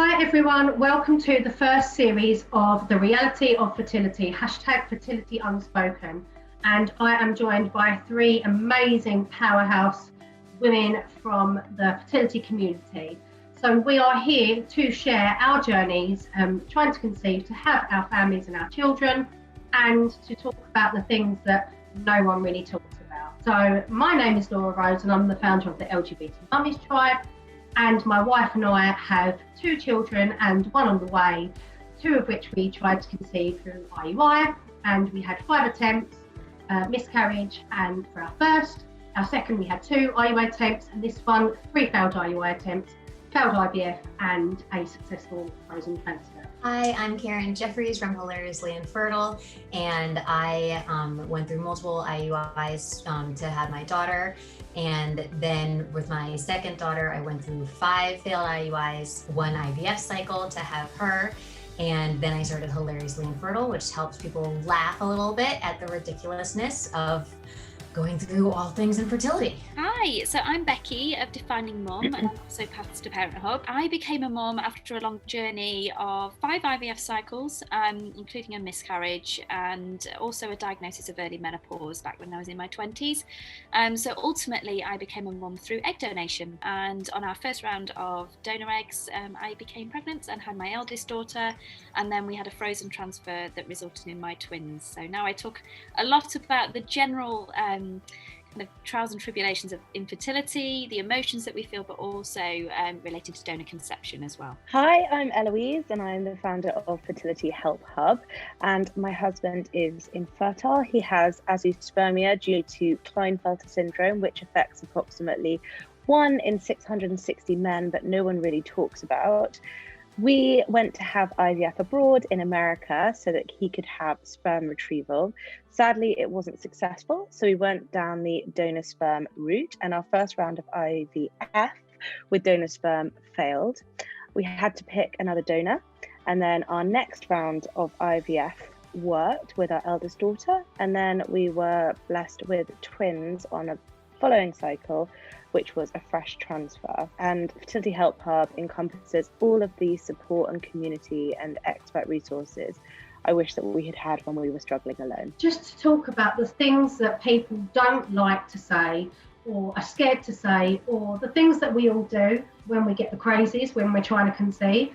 Hi everyone, welcome to the first series of the Reality of Fertility, #FertilityUnspoken. And I am joined by three amazing powerhouse women from the fertility community. So we are here to share our journeys, trying to conceive, to have our families and our children, and to talk about the things that no one really talks about. So my name is Laura Rose and I'm the founder of the LGBT Mummies Tribe. And my wife and I have two children and one on the way, two of which we tried to conceive through IUI, and we had 5 attempts, miscarriage, and for our first. Our second, we had 2 IUI attempts, and this one, 3 failed IUI attempts, failed IVF, and a successful frozen transfer. Hi, I'm Karen Jeffries from Hilariously Infertile, and I went through multiple IUIs to have my daughter. And then with my second daughter, I went through 5 failed IUIs, 1 IVF cycle to have her. And then I started Hilariously Infertile, which helps people laugh a little bit at the ridiculousness of going through all things infertility. Hi, so I'm Becky of Defining Mum and also Paths to Parenthood. I became a mum after a long journey of 5 IVF cycles, including a miscarriage and also a diagnosis of early menopause back when I was in my 20s. So ultimately I became a mum through egg donation, and on our first round of donor eggs I became pregnant and had my eldest daughter, and then we had a frozen transfer that resulted in my twins. So now I talk a lot about the general kind of trials and tribulations of infertility, the emotions that we feel, but also related to donor conception as well. Hi, I'm Eloise and I'm the founder of Fertility Help Hub, and my husband is infertile. He has azoospermia due to Klinefelter syndrome, which affects approximately 1 in 660 men, but no one really talks about. We went to have IVF abroad in America so that he could have sperm retrieval. Sadly, it wasn't successful, so we went down the donor sperm route, and our first round of IVF with donor sperm failed. We had to pick another donor, and then our next round of IVF worked with our eldest daughter, and then we were blessed with twins on a following cycle, which was a fresh transfer. And Fertility Help Hub encompasses all of the support and community and expert resources I wish that we had had when we were struggling alone. Just to talk about the things that people don't like to say or are scared to say, or the things that we all do when we get the crazies, when we're trying to conceive.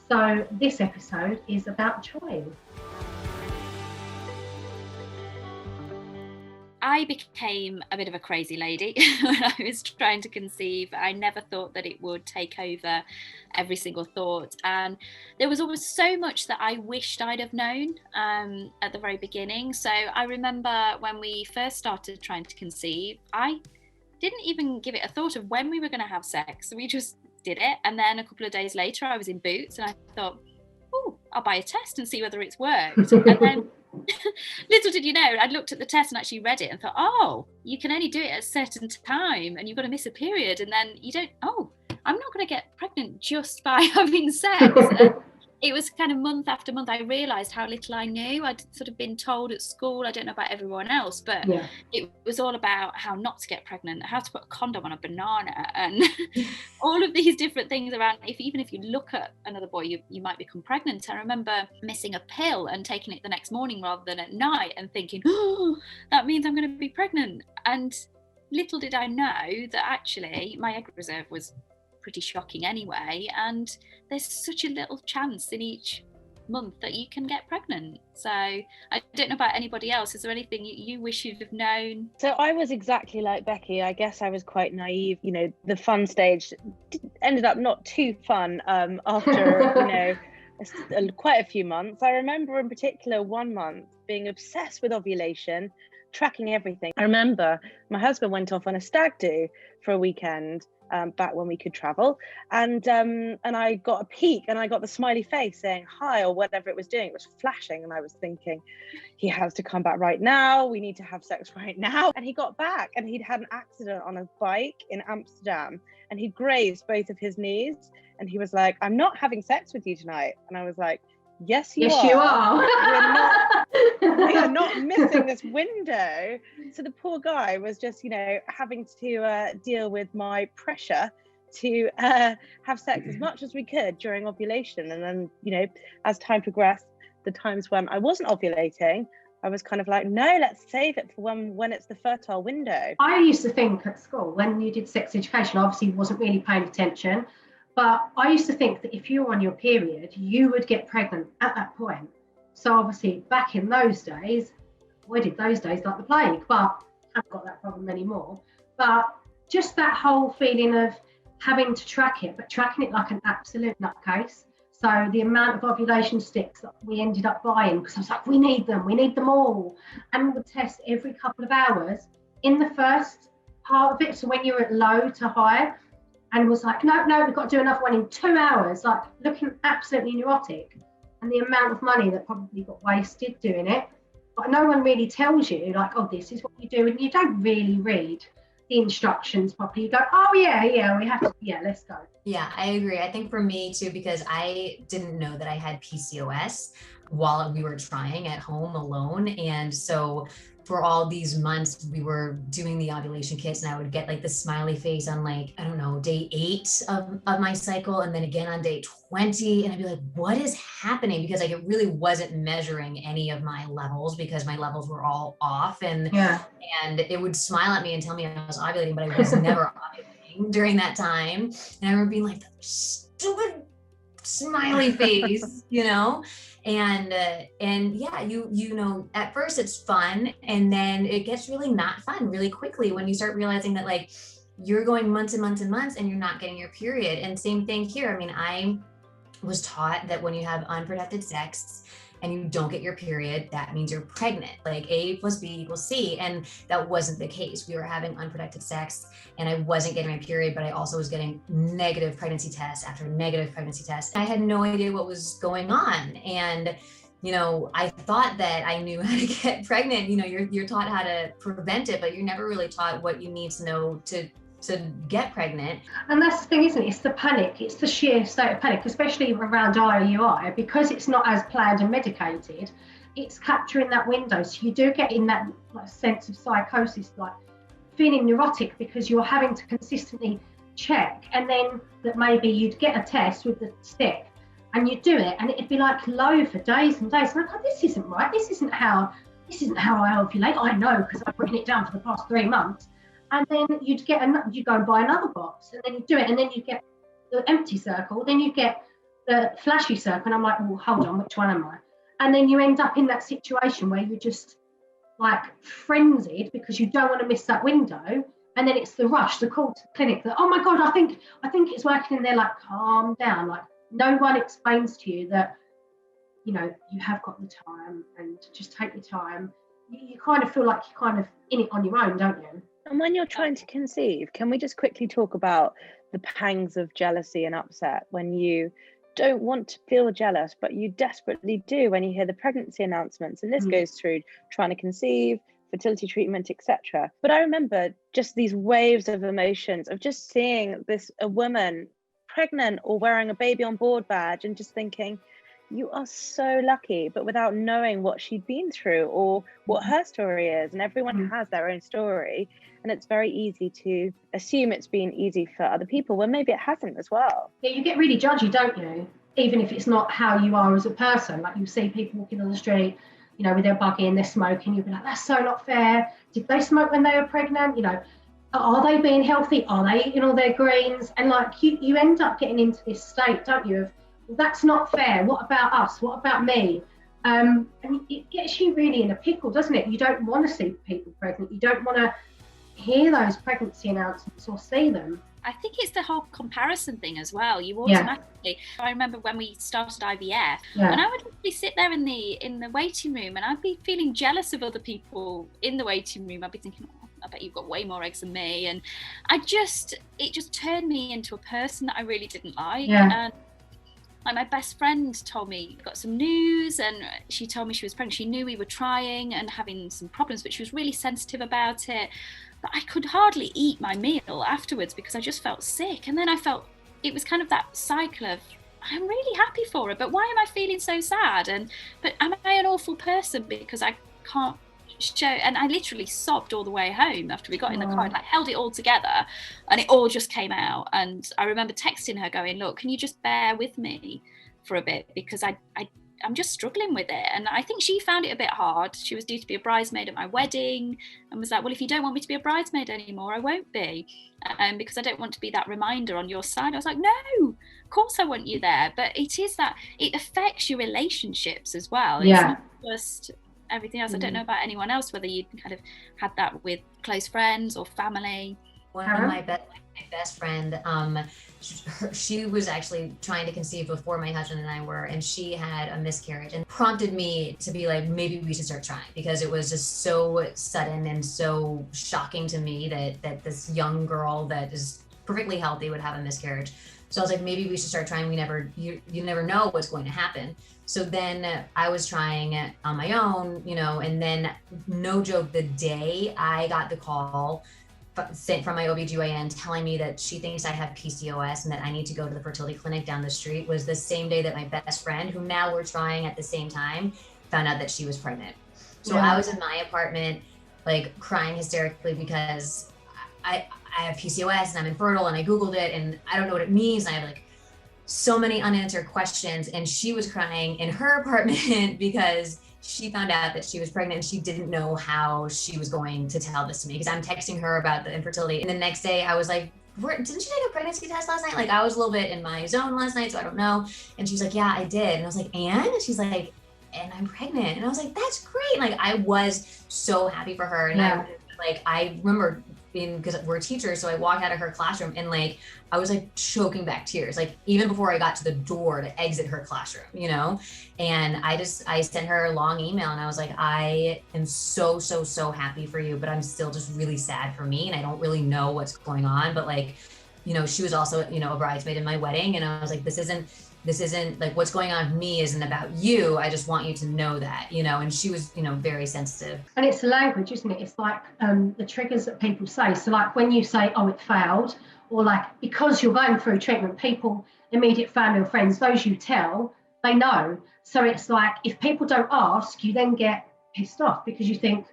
So this episode is about choice. I became a bit of a crazy lady when I was trying to conceive. I never thought that it would take over every single thought. And there was always so much that I wished I'd have known at the very beginning. So I remember when we first started trying to conceive, I didn't even give it a thought of when we were going to have sex. We just did it. And then a couple of days later, I was in Boots and I thought, oh, I'll buy a test and see whether it's worked. And then little did you know, I'd looked at the test and actually read it and thought, oh, you can only do it at a certain time and you've got to miss a period, and then you don't, I'm not going to get pregnant just by having sex. It was kind of month after month I realised how little I knew. I'd sort of been told at school, I don't know about everyone else, but It was all about how not to get pregnant, how to put a condom on a banana, and all of these different things around even if you look at another boy, you might become pregnant. I remember missing a pill and taking it the next morning rather than at night and thinking, oh, that means I'm going to be pregnant. And little did I know that actually my egg reserve was pretty shocking anyway, and there's such a little chance in each month that you can get pregnant. So I don't know about anybody else. Is there anything you wish you'd have known? So I was exactly like Becky. I guess I was quite naive. You know, the fun stage ended up not too fun after quite a few months. I remember in particular 1 month being obsessed with ovulation, tracking everything. I remember my husband went off on a stag do for a weekend back when we could travel, and I got a peek and I got the smiley face saying hi or whatever it was doing. It was flashing, and I was thinking, he has to come back right now, we need to have sex right now. And he got back and he'd had an accident on a bike in Amsterdam and he grazed both of his knees, and he was like, I'm not having sex with you tonight. And I was like, yes you are. We are not missing this window. So the poor guy was just having to deal with my pressure to have sex as much as we could during ovulation. And then, you know, as time progressed, the times when I wasn't ovulating, I was kind of like, no, let's save it for when it's the fertile window. I used to think at school, when you did sex education, obviously wasn't really paying attention, but I used to think that if you were on your period, you would get pregnant at that point. So obviously back in those days, we did those days like the plague, but I haven't got that problem anymore. But just that whole feeling of having to track it, but tracking it like an absolute nutcase. So the amount of ovulation sticks that we ended up buying, because I was like, we need them all. And we would test every couple of hours in the first part of it. So when you're at low to high, and was like, no, we've got to do another one in 2 hours, like looking absolutely neurotic. And the amount of money that probably got wasted doing it. But no one really tells you, like, oh, this is what you do. And you don't really read the instructions properly. You go, oh, yeah, we have to, let's go. Yeah, I agree. I think for me too, because I didn't know that I had PCOS while we were trying at home alone. And so for all these months, we were doing the ovulation kits, and I would get like the smiley face on, like, I don't know, day 8 of my cycle. And then again on day 20. And I'd be like, what is happening? Because like, it really wasn't measuring any of my levels, because my levels were all off, and it would smile at me and tell me I was ovulating, but I was never ovulating during that time. And I remember being like, stupid smiley face, you know? And yeah, you know, at first it's fun, and then it gets really not fun really quickly when you start realizing that like you're going months and months and months and you're not getting your period. And same thing here. I mean, I was taught that when you have unprotected sex and you don't get your period, that means you're pregnant, like A plus B equals C. And that wasn't the case. We were having unprotected sex and I wasn't getting my period, but I also was getting negative pregnancy tests after negative pregnancy tests. I had no idea what was going on. And, you know, I thought that I knew how to get pregnant. You know, you're taught how to prevent it, but you're never really taught what you need to know to get pregnant. And that's the thing, isn't it? It's the panic. It's the sheer state of panic, especially around IUI, because it's not as planned and medicated. It's capturing that window. So you do get in that like, sense of psychosis, like feeling neurotic, because you're having to consistently check. And then that maybe you'd get a test with the stick and you'd do it and it'd be like low for days and days. And I'm like, this isn't right. This isn't how I ovulate. I know, because I've written it down for the past 3 months. And then you'd go and buy another box, and then you do it, and then you get the empty circle, then you get the flashy circle, and I'm like, well, hold on, which one am I? And then you end up in that situation where you're just like frenzied because you don't want to miss that window, and then it's the rush, the call to the clinic that, oh my God, I think it's working, and they're like, calm down. Like no one explains to you that, you know, you have got the time and just take your time. You kind of feel like you're kind of in it on your own, don't you? And when you're trying to conceive, can we just quickly talk about the pangs of jealousy and upset when you don't want to feel jealous, but you desperately do when you hear the pregnancy announcements? And this goes through trying to conceive, fertility treatment, etc. But I remember just these waves of emotions of just seeing a woman pregnant or wearing a baby on board badge and just thinking, you are so lucky, but without knowing what she'd been through or what her story is. And everyone has their own story. And it's very easy to assume it's been easy for other people when maybe it hasn't as well. Yeah, you get really judgy, don't you? Even if it's not how you are as a person. Like you see people walking on the street, you know, with their buggy and they're smoking. You'll be like, that's so not fair. Did they smoke when they were pregnant? You know, are they being healthy? Are they eating all their greens? And like you end up getting into this state, don't you, of, well, that's not fair. What about us? What about me? And it gets you really in a pickle, doesn't it? You don't want to see people pregnant. You don't want to hear those pregnancy announcements or see them. I think it's the whole comparison thing as well. You automatically, I remember when we started IVF, and I would actually sit there in the waiting room and I'd be feeling jealous of other people in the waiting room. I'd be thinking, oh, I bet you've got way more eggs than me. And it just turned me into a person that I really didn't like. And my best friend told me, got some news, and she told me she was pregnant. She knew we were trying and having some problems, but she was really sensitive about it. But I could hardly eat my meal afterwards because I just felt sick. And then I felt it was kind of that cycle of, I'm really happy for her, but why am I feeling so sad? But am I an awful person because I can't show, and I literally sobbed all the way home after we got in the car, like held it all together, and it all just came out. And I remember texting her going, look, can you just bear with me for a bit, because I'm just struggling with it. And I think she found it a bit hard. She was due to be a bridesmaid at my wedding and was like, well, if you don't want me to be a bridesmaid anymore, I won't be, because I don't want to be that reminder on your side. I was like, no, of course I want you there. But it is that it affects your relationships as well. It's not just everything else. I don't know about anyone else, whether you kind of had that with close friends or family. One of my best friend, she was actually trying to conceive before my husband and I were, and she had a miscarriage, and prompted me to be like, maybe we should start trying, because it was just so sudden and so shocking to me that this young girl that is perfectly healthy would have a miscarriage. So I was like, maybe we should start trying. You never know what's going to happen. So then I was trying on my own, and then, no joke, the day I got the call from my OBGYN telling me that she thinks I have PCOS and that I need to go to the fertility clinic down the street was the same day that my best friend, who now we're trying at the same time, found out that she was pregnant. So I was in my apartment, like crying hysterically because I have PCOS and I'm infertile, and I Googled it and I don't know what it means. And I have like so many unanswered questions, and she was crying in her apartment because she found out that she was pregnant and she didn't know how she was going to tell this to me, because I'm texting her about the infertility. And the next day I was like, didn't you take a pregnancy test last night? Like, I was a little bit in my zone last night, so I don't know. And she's like, yeah, I did. And I was like, and she's like, and I'm pregnant. And I was like, that's great. Like, I was so happy for her. And I remember because we're teachers, so I walked out of her classroom and like I was like choking back tears, like even before I got to the door to exit her classroom, and I sent her a long email and I was like, I am so happy for you, but I'm still just really sad for me, and I don't really know what's going on. But like, she was also a bridesmaid in my wedding, and I was like, this isn't like what's going on with me isn't about you. I just want you to know that, and she was, very sensitive. And it's the language, isn't it? It's like the triggers that people say. So like when you say, oh, it failed, or like because you're going through treatment, people, immediate family or friends, those you tell, they know. So it's like if people don't ask, you then get pissed off because you think,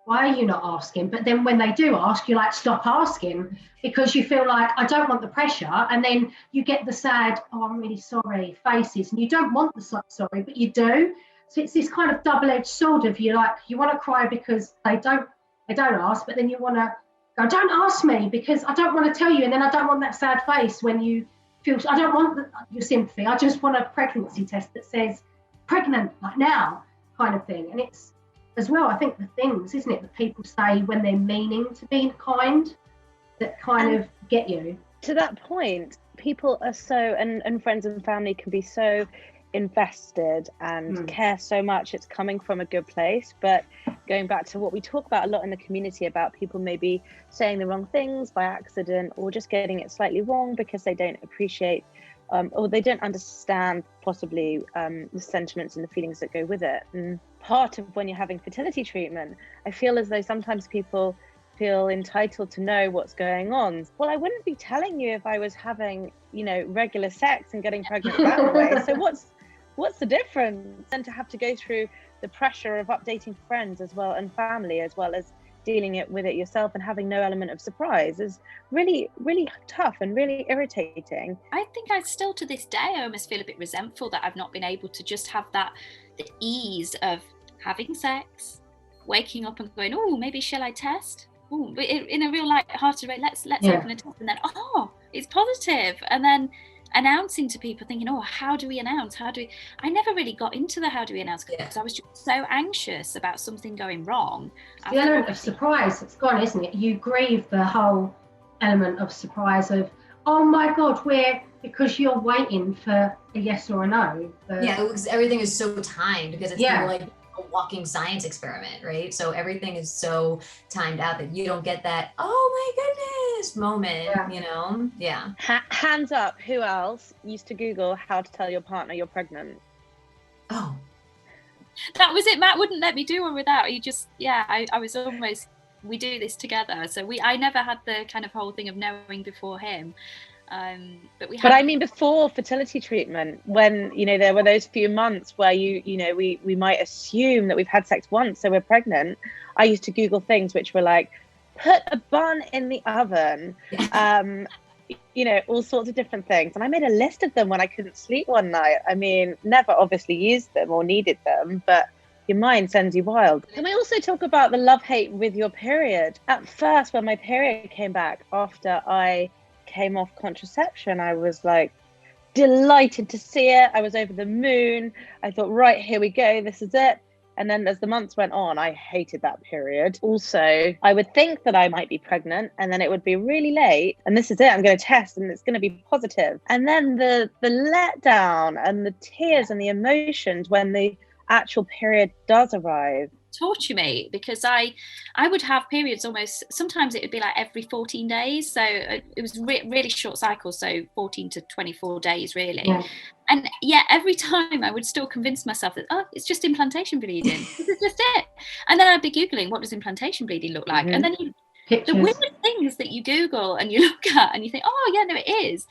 why are you not asking? But then when they do ask, you're like, stop asking, because you feel like, I don't want the pressure. And then you get the sad, oh, I'm really sorry faces. And you don't want the sorry, but you do. So it's this kind of double-edged sword of you want to cry because they don't ask, but then you want to go, don't ask me because I don't want to tell you. And then I don't want that sad face when you feel, I don't want your sympathy. I just want a pregnancy test that says pregnant, like now, kind of thing. And it's, as well, I think the things, isn't it, that people say when they're meaning to be kind, that kind of get you. To that point, people are so, and friends and family can be so invested and care so much. It's coming from a good place. But going back to what we talk about a lot in the community about people maybe saying the wrong things by accident, or just getting it slightly wrong because they don't appreciate or they don't understand possibly the sentiments and the feelings that go with it. And part of when you're having fertility treatment, I feel as though sometimes people feel entitled to know what's going on. Well, I wouldn't be telling you if I was having, regular sex and getting pregnant that way. So what's the difference? And to have to go through the pressure of updating friends as well and family, as well as dealing with it yourself and having no element of surprise, is really, really tough and really irritating. I think I still, to this day, I almost feel a bit resentful that I've not been able to just have the ease of having sex, waking up and going, oh, maybe shall I test? Oh, in a real light-hearted way, let's open a test, and then, oh, it's positive, and then announcing to people, thinking, oh, how do we announce? I never really got into the how do we announce, because I was just so anxious about something going wrong. The element of surprise that's gone, isn't it? You grieve the whole element of surprise of, oh my God, because you're waiting for a yes or a no. Everything is so timed, because it's more like a walking science experiment, right? So everything is so timed out that you don't get that, oh my goodness moment, Hands up, who else used to Google how to tell your partner you're pregnant? Oh, that was it. Matt wouldn't let me do one without. He just, I was almost, we do this together. So I never had the kind of whole thing of knowing before him. But I mean, before fertility treatment, when, you know, there were those few months where we might assume that we've had sex once, so we're pregnant. I used to Google things which were like, put a bun in the oven, you know, all sorts of different things. And I made a list of them when I couldn't sleep one night. I mean, never obviously used them or needed them, but your mind sends you wild. Can we also talk about the love-hate with your period? At first, when my period came back after I came off contraception, I was like delighted to see it. I was over the moon. I thought, right, here we go, this is it. And then as the months went on, I hated that period. Also, I would think that I might be pregnant, and then it would be really late, and this is it, I'm going to test and it's going to be positive. And then the letdown and the tears and the emotions when the actual period does arrive torture me, because I would have periods almost, sometimes it would be like every 14 days, so it was really short cycles, so 14 to 24 days really. And yet every time I would still convince myself that, oh, it's just implantation bleeding, this is just it. And then I'd be googling, what does implantation bleeding look like? And then the weird things that you Google and you look at and you think, oh yeah, no, it is.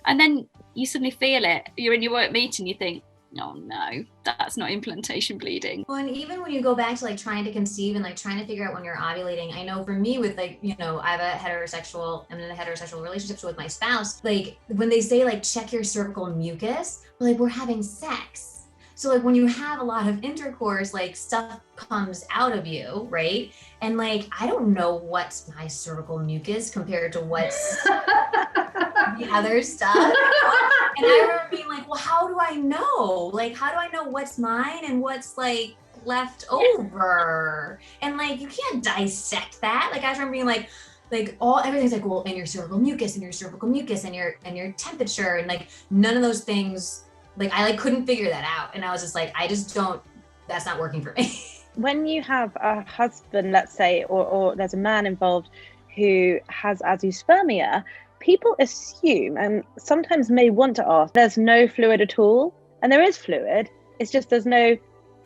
And then you suddenly feel it, you're in your work meeting, you think, oh no, that's not implantation bleeding. Well, and even when you go back to like trying to conceive and like trying to figure out when you're ovulating, I know for me with like, you know, I'm in a heterosexual relationship with my spouse, like when they say like check your cervical mucus, like we're having sex. So like when you have a lot of intercourse, like stuff comes out of you, right? And like, I don't know what's my cervical mucus compared to what's the other stuff. And I remember being like, well, how do I know? Like, how do I know what's mine and what's like left over? And like, you can't dissect that. Like I remember being like everything's like, well, and your cervical mucus and your cervical mucus and your temperature, and like none of those things, like I like couldn't figure that out. And I was just like, that's not working for me. When you have a husband, let's say, or there's a man involved who has azoospermia, people assume, and sometimes may want to ask, there's no fluid at all. And there is fluid, it's just there's no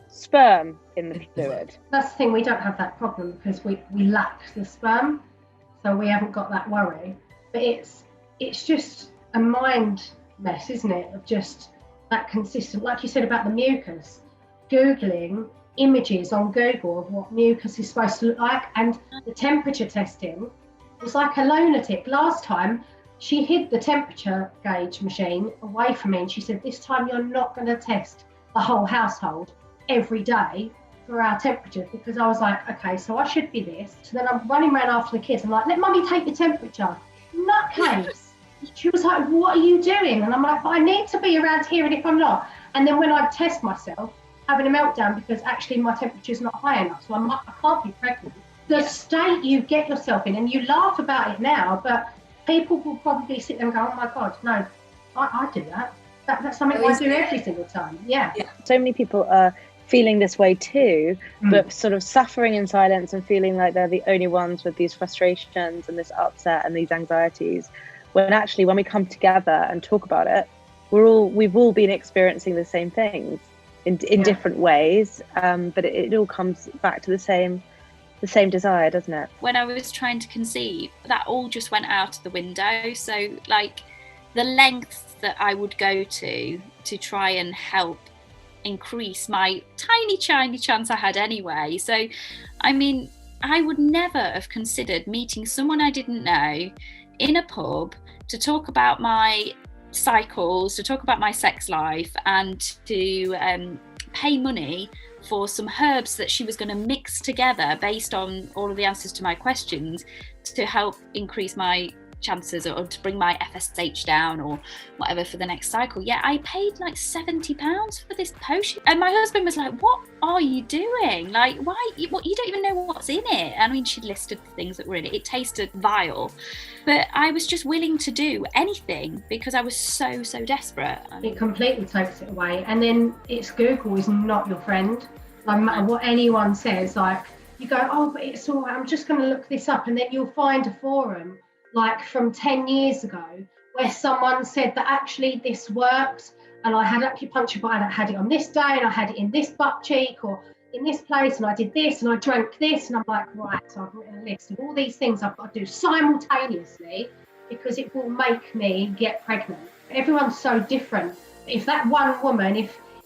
sperm in the fluid. That's the thing, we don't have that problem because we lack the sperm, so we haven't got that worry. But it's just a mind mess, isn't it, of just that consistent, like you said about the mucus, Googling images on Google of what mucus is supposed to look like, and the temperature testing was like a lunatic. Last time she hid the temperature gauge machine away from me, and she said, this time you're not going to test the whole household every day for our temperatures, because I was like, okay, so I should be this. So then I'm running around after the kids. I'm like, let mummy take the temperature. Nutcase. She was like, what are you doing? And I'm like, but I need to be around here, and if I'm not. And then when I test myself, having a meltdown because actually my temperature's not high enough, so I can't be pregnant. The state you get yourself in, and you laugh about it now, but people will probably sit there and go, oh my God, no, I do that. That's something I do every single time. Yeah. So many people are feeling this way too, but sort of suffering in silence and feeling like they're the only ones with these frustrations and this upset and these anxieties, when actually when we come together and talk about it, we've all been experiencing the same things in different ways, but it all comes back to the same desire, doesn't it? When I was trying to conceive, that all just went out of the window. So like the lengths that I would go to try and help increase my tiny chance I had anyway. So I mean, I would never have considered meeting someone I didn't know in a pub to talk about my cycles, to talk about my sex life, and to pay money for some herbs that she was going to mix together based on all of the answers to my questions to help increase my chances or to bring my FSH down or whatever for the next cycle. Yeah, I paid like £70 for this potion, and my husband was like, what are you doing? Like, why? You don't even know what's in it. I mean, she listed the things that were in it. It tasted vile, but I was just willing to do anything because I was so desperate. It completely takes it away, and then it's Google is not your friend. No matter what anyone says, like you go, oh, but it's all right, I'm just going to look this up, and then you'll find a forum like from 10 years ago where someone said that actually this works, and I had acupuncture, but I had it on this day, and I had it in this butt cheek or in this place, and I did this, and I drank this, and I'm like, right, so I've written a list of all these things I've got to do simultaneously because it will make me get pregnant. Everyone's so different. If that one woman,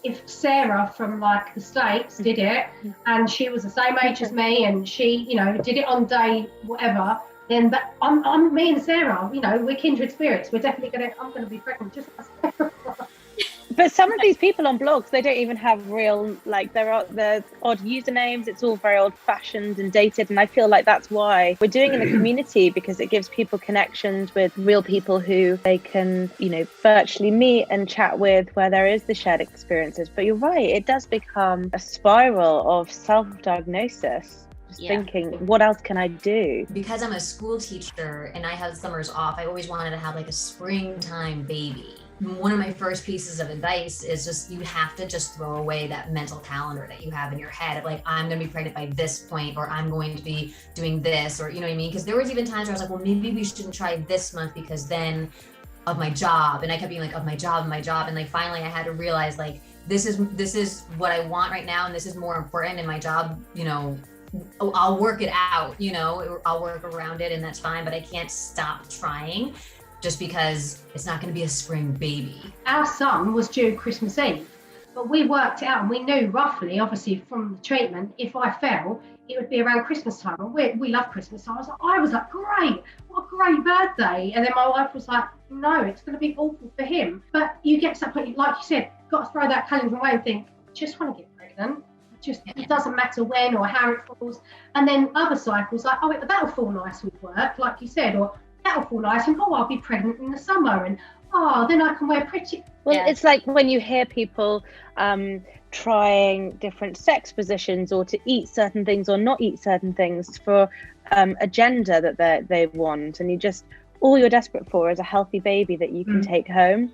if Sarah from like the States did it and she was the same age as me and she, you know, did it on day whatever, then I'm me and Sarah, you know, we're kindred spirits. We're definitely I'm gonna be pregnant just like Sarah. But some of these people on blogs, they don't even have real, like, they're odd usernames. It's all very old fashioned and dated. And I feel like that's why we're doing in the community, because it gives people connections with real people who they can, you know, virtually meet and chat with, where there is the shared experiences. But you're right, it does become a spiral of self-diagnosis. Thinking, what else can I do? Because I'm a school teacher and I have summers off, I always wanted to have like a springtime baby. One of my first pieces of advice is just, you have to just throw away that mental calendar that you have in your head of like, I'm going to be pregnant by this point, or I'm going to be doing this, or you know what I mean? Because there was even times where I was like, well, maybe we shouldn't try this month because then of my job. And I kept being like, of my job. And like, finally I had to realize like, this is what I want right now. And this is more important, and my job, you know, I'll work it out, you know, I'll work around it and that's fine, but I can't stop trying just because it's not going to be a spring baby. Our son was due Christmas Eve, but we worked it out and we knew roughly, obviously from the treatment, if I fell, it would be around Christmas time. And we love Christmas. So I was like, great, what a great birthday. And then my wife was like, no, it's going to be awful for him. But you get to that point, like you said, got to throw that calendar away and think, just want to get pregnant. It doesn't matter when or how it falls. And then other cycles like, oh, that'll fall nice with work, like you said, or that'll fall nice, and I'll be pregnant in the summer, and then I can wear pretty. Well, it's like when you hear people trying different sex positions, or to eat certain things or not eat certain things for a gender that they want, and all you're desperate for is a healthy baby that you can take home.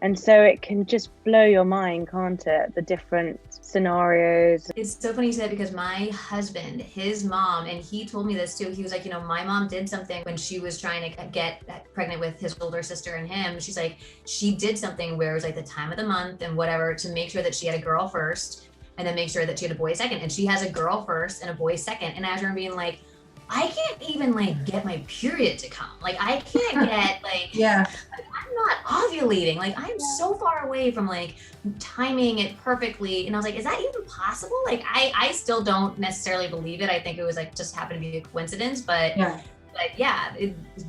And so it can just blow your mind, can't it? The different scenarios. It's so funny you said, because my husband, his mom, and he told me this too. He was like, you know, my mom did something when she was trying to get pregnant with his older sister and him. She's like, she did something where it was like the time of the month and whatever, to make sure that she had a girl first and then make sure that she had a boy second. And she has a girl first and a boy second. And I was being like, I can't even like get my period to come. Like I can't get like, I'm not ovulating. Like I'm so far away from like timing it perfectly. And I was like, is that even possible? Like I still don't necessarily believe it. I think it was like just happened to be a coincidence, but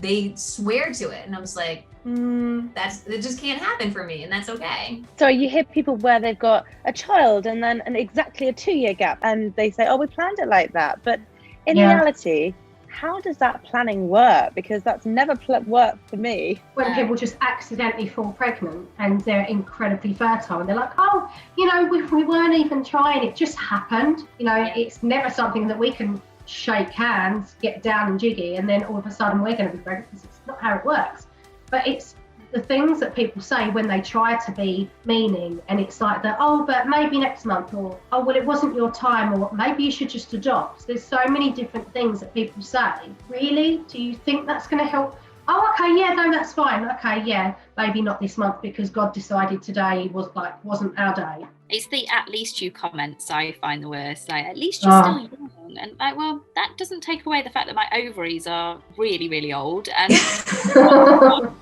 they swear to it. And I was like, it just can't happen for me. And that's okay. So you hear people where they've got a child and then exactly a 2-year gap, and they say, oh, we planned it like that. But in reality, how does that planning work? Because that's never worked for me. When people just accidentally fall pregnant and they're incredibly fertile, and they're like, oh, you know, we weren't even trying, it just happened. You know, it's never something that we can shake hands, get down and jiggy, and then all of a sudden we're going to be pregnant, because it's not how it works. But it's the things that people say when they try to be meaning, and it's like that, oh, but maybe next month, or oh, well, it wasn't your time, or maybe you should just adopt. There's so many different things that people say. Really? Do you think that's going to help? Oh, okay, yeah, no, that's fine. Okay, yeah, maybe not this month because God decided today wasn't our day. It's the "at least you" comments I find the worst. Like, at least you're still young, and like, well, that doesn't take away the fact that my ovaries are really, really old, and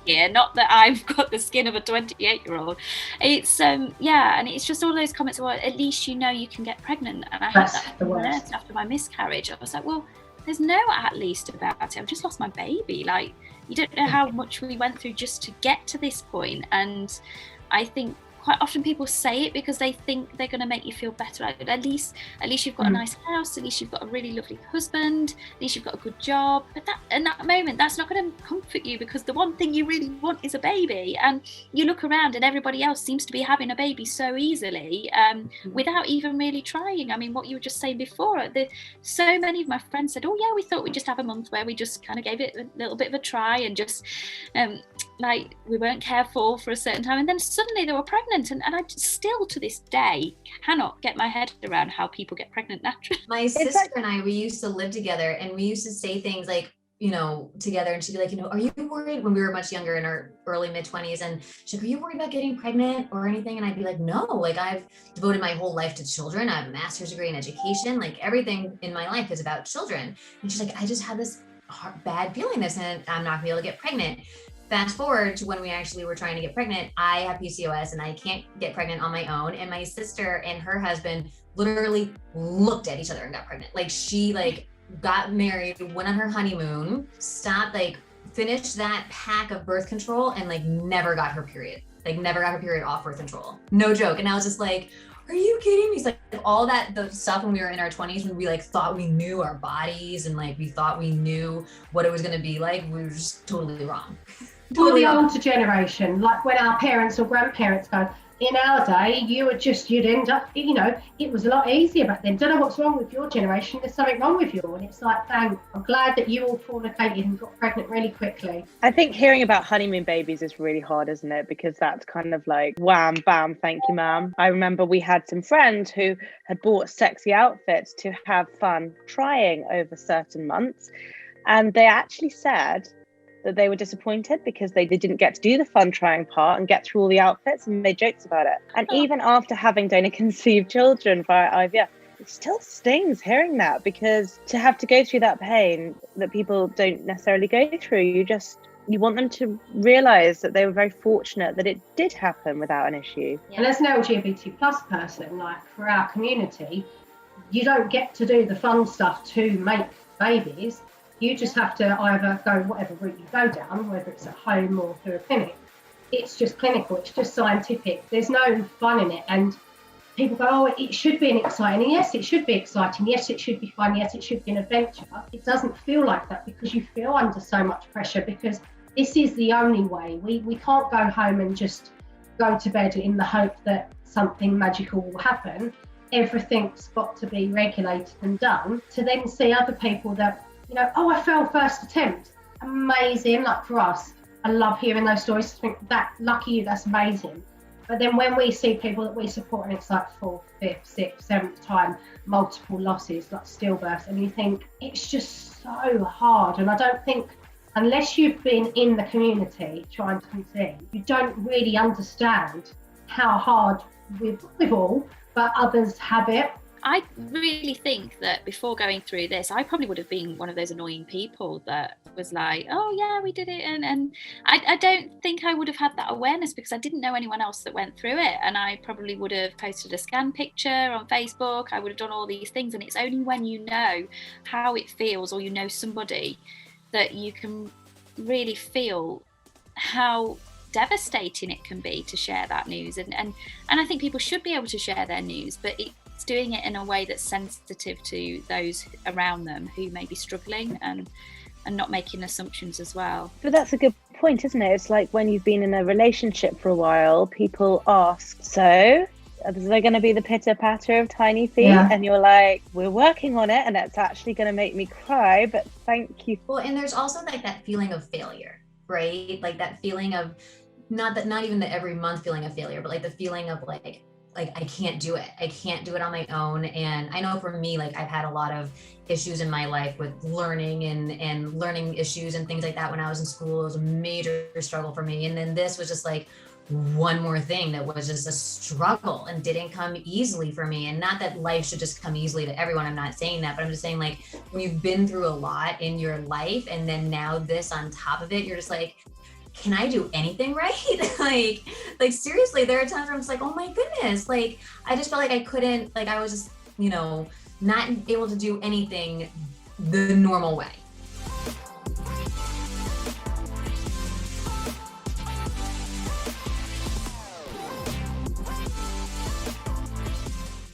here, not that I've got the skin of a 28-year-old. It's and it's just all those comments. Well, at least you know you can get pregnant, and I had that after my miscarriage. I was like, well, there's no at least about it. I've just lost my baby. Like, you don't know how much we went through just to get to this point. And I think quite often people say it because they think they're going to make you feel better. At least you've got a nice house. At least you've got a really lovely husband. At least you've got a good job. But that, in that moment, that's not going to comfort you, because the one thing you really want is a baby. And you look around and everybody else seems to be having a baby so easily, without even really trying. I mean, what you were just saying before, so many of my friends said, oh yeah, we thought we'd just have a month where we just kind of gave it a little bit of a try and just like we weren't careful for a certain time, and then suddenly they were pregnant, and I still to this day cannot get my head around how people get pregnant naturally. My sister and I, we used to live together, and we used to say things like, you know, together, and she'd be like, you know, are you worried, when we were much younger in our early mid-20s, and she's like, are you worried about getting pregnant or anything? And I'd be like, no, like I've devoted my whole life to children. I have a master's degree in education, like everything in my life is about children. And she's like, I just had this bad feeling this, and I'm not gonna be able to get pregnant. Fast forward to when we actually were trying to get pregnant, I have PCOS and I can't get pregnant on my own. And my sister and her husband literally looked at each other and got pregnant. Like she got married, went on her honeymoon, stopped, finished that pack of birth control and never got her period. Never got her period off birth control. No joke. And I was just like, are you kidding me? It's all the stuff when we were in our 20s, when we thought we knew our bodies and we thought we knew what it was going to be like, we were just totally wrong. Totally the older generation, like when our parents or grandparents go, in our day, you'd end up, it was a lot easier back then. Don't know what's wrong with your generation. There's something wrong with you. And it's I'm glad that you all fornicated and got pregnant really quickly. I think hearing about honeymoon babies is really hard, isn't it? Because that's kind of wham, bam, thank you, ma'am. I remember we had some friends who had bought sexy outfits to have fun trying over certain months. And they actually said that they were disappointed because they didn't get to do the fun trying part and get through all the outfits, and made jokes about it. And even after having donor conceived children via IVF, it still stings hearing that, because to have to go through that pain that people don't necessarily go through, you want them to realize that they were very fortunate that it did happen without an issue. Yeah. And as an LGBT plus person, for our community, you don't get to do the fun stuff to make babies. You just have to either go whatever route you go down, whether it's at home or through a clinic. It's just clinical, it's just scientific. There's no fun in it. And people go, oh, it should be exciting. And yes, it should be exciting. Yes, it should be fun. Yes, it should be an adventure. It doesn't feel like that because you feel under so much pressure, because this is the only way. We can't go home and just go to bed in the hope that something magical will happen. Everything's got to be regulated and done to then see other people that, oh, I fell first attempt. Amazing. For us, I love hearing those stories. I think that lucky you, that's amazing. But then when we see people that we support and it's 4th, 5th, 6th, 7th time, multiple losses, stillbirths, and you think it's just so hard. And I don't think, unless you've been in the community trying to conceive, you don't really understand how hard we've all, but others have it. I really think that before going through this, I probably would have been one of those annoying people that was oh yeah, we did it. And I don't think I would have had that awareness because I didn't know anyone else that went through it. And I probably would have posted a scan picture on Facebook. I would have done all these things. And it's only when you know how it feels, or you know somebody, that you can really feel how devastating it can be to share that news. And I think people should be able to share their news, but it's doing it in a way that's sensitive to those around them who may be struggling, and not making assumptions as well. But that's a good point, isn't it? It's when you've been in a relationship for a while, people ask, so is there going to be the pitter patter of tiny feet? Yeah. And you're we're working on it, and it's actually going to make me cry, but thank you. Well, and there's also that feeling of failure, right? That feeling of not even the every month feeling of failure, but the feeling of I can't do it. I can't do it on my own. And I know for me, I've had a lot of issues in my life with learning and learning issues and things like that. When I was in school, it was a major struggle for me. And then this was just one more thing that was just a struggle and didn't come easily for me. And not that life should just come easily to everyone. I'm not saying that, but I'm just saying when you've been through a lot in your life and then now this on top of it, you're just can I do anything right? Seriously, there are times where I'm just oh my goodness. I just felt I couldn't, I was just, not able to do anything the normal way.